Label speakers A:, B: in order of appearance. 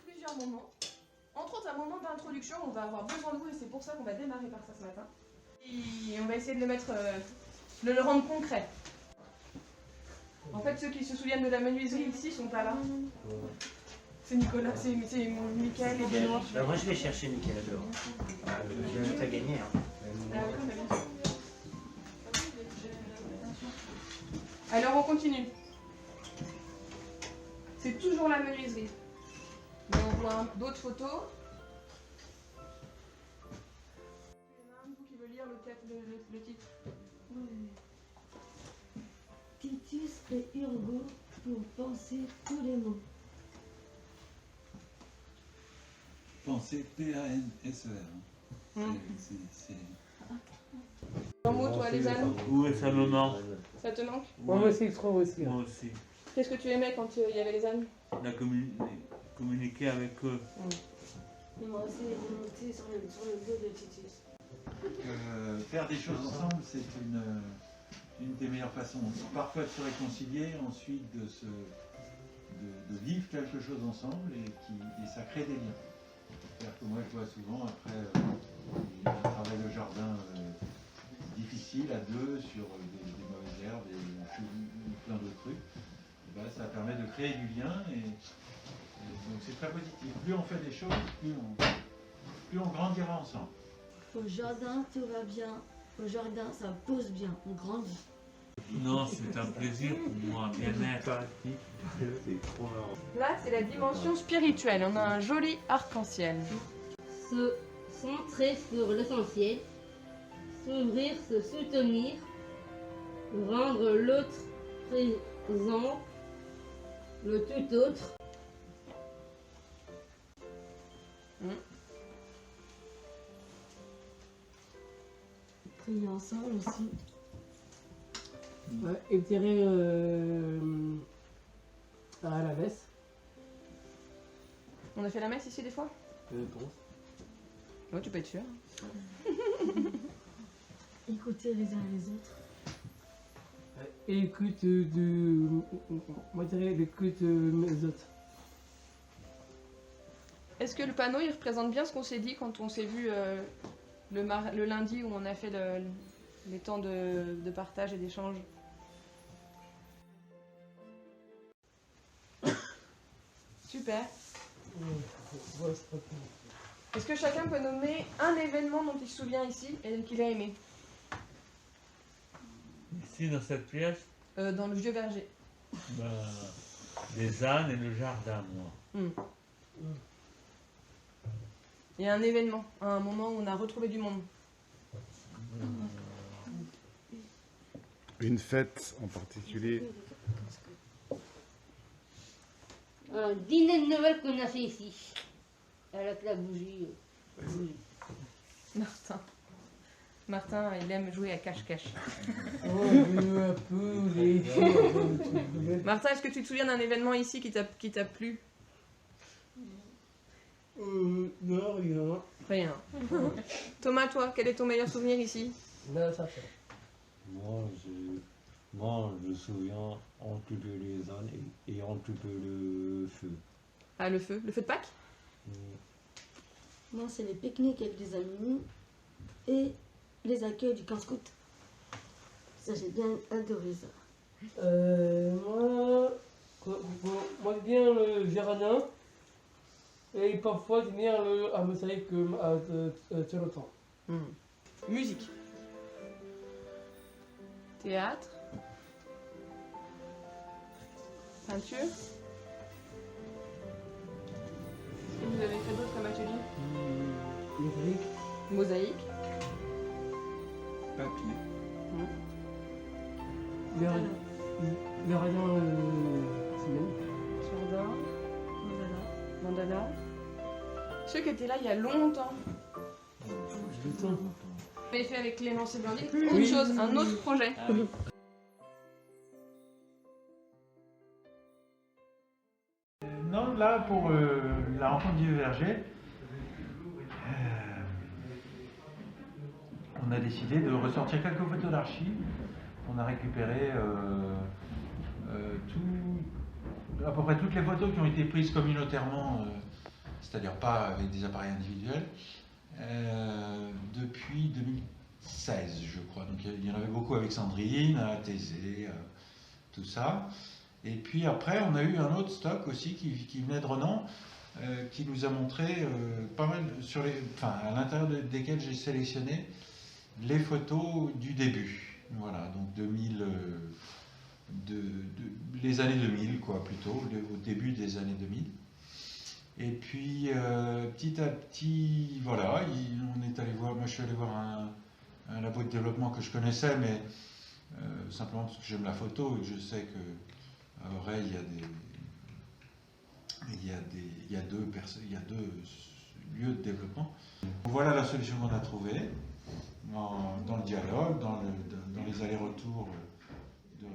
A: plusieurs moments. Entre autres, un moment d'introduction, on va avoir besoin de vous et c'est pour ça qu'on va démarrer par ça ce matin. Et on va essayer de le mettre, de le rendre concret. En fait, ceux qui se souviennent de la menuiserie ici sont pas là. C'est Nicolas, c'est Mickaël et Benoît.
B: Bah moi je vais chercher Mickaël dehors. T'as gagné hein.
A: Alors on continue. C'est toujours la menuiserie. Mais on voit d'autres photos. Il y en a un de vous qui veut lire le titre.
C: Oui. Titus et Urgo pour penser tous les mots.
D: Penser P-A-N-S-E-R. C'est...
A: Un mot toi, Lézanne?
E: Oui, ça me manque.
A: Ça te manque?
F: Moi aussi, je trouve aussi.
E: Moi aussi.
A: Qu'est-ce que tu aimais quand il y avait les ânes?
E: Communiquer avec eux.
C: Et moi aussi, j'ai noté sur le dos de Titus.
D: Faire des choses ensemble, c'est une des meilleures façons. Parfois de se réconcilier, ensuite de vivre quelque chose ensemble et ça crée des liens. C'est-à-dire que moi je vois souvent après un travail de jardin difficile à deux sur des mauvaises herbes et plein d'autres trucs, et ben, ça permet de créer du lien et donc c'est très positif. Plus on fait des choses, plus on grandira ensemble.
C: Au jardin, tout va bien. Au jardin, ça pousse bien. On grandit.
E: Non, c'est un plaisir pour moi, bien-être.
A: Là, c'est la dimension spirituelle. On a un joli arc-en-ciel.
G: Se centrer sur l'essentiel, s'ouvrir, se soutenir, rendre l'autre présent, le tout autre.
C: Prier ensemble aussi.
F: Ouais, et tirer à la messe.
A: On a fait la messe ici des fois?
F: Je pense.
A: Ouais, tu peux être sûr.
C: Écouter les uns les autres.
F: Et écoute moi je dirais l'écoute mes autres.
A: Est-ce que le panneau, il représente bien ce qu'on s'est dit quand on s'est vu le lundi où on a fait les temps de partage et d'échange? Super. Est-ce que chacun peut nommer un événement dont il se souvient ici et qu'il a aimé?
E: Ici, dans cette pièce,
A: Dans le vieux verger.
E: ben, les ânes et le jardin, moi.
A: Il y a un événement, un moment où on a retrouvé du monde.
H: Une fête en particulier.
G: Un dîner de Noël qu'on a fait ici, avec la bougie.
A: Martin, il aime jouer à cache-cache. Martin, est-ce que tu te souviens d'un événement ici qui t'a plu?
F: Non, rien.
A: Rien. Thomas, toi, quel est ton meilleur souvenir ici?
F: Non, ça fait.
I: Moi, je me souviens entuber les ânes et entuber le feu.
A: Ah, le feu de Pâques?
C: Moi, c'est les pique-niques avec des amis et les accueils du camp scout. Ça, j'ai bien adoré ça.
F: Moi, j'aime bien le jardin et parfois j'aime bien la mosaïque sur le temps.
A: Musique. Théâtre. Peinture. Qu'est-ce que vous avez fait d'autre comme atelier?
F: Mosaïque.
A: Mosaïque.
D: Papier.
F: Le jardin semaine.
A: Jardin. Mandala. Ceux qui étaient là il y a longtemps.
F: Le temps.
A: Vous avez fait avec Clémence et Blandine autre chose, un autre projet.
D: Non, là, pour la rencontre du verger, on a décidé de ressortir quelques photos d'archives. On a récupéré à peu près toutes les photos qui ont été prises communautairement c'est-à-dire pas avec des appareils individuels, depuis 2016, je crois. Donc il y en avait beaucoup avec Sandrine, à Thésée, tout ça. Et puis après, on a eu un autre stock aussi qui venait de Renan, qui nous a montré pas mal, à l'intérieur desquels j'ai sélectionné les photos du début. Voilà, donc les années 2000, quoi, plutôt, au début des années 2000. Et puis, petit à petit, voilà, on est allé voir, moi je suis allé voir un labo de développement que je connaissais, mais simplement parce que j'aime la photo et que je sais qu'à Auray, il y a deux lieux de développement. Voilà la solution qu'on a trouvée dans le dialogue, dans les allers-retours de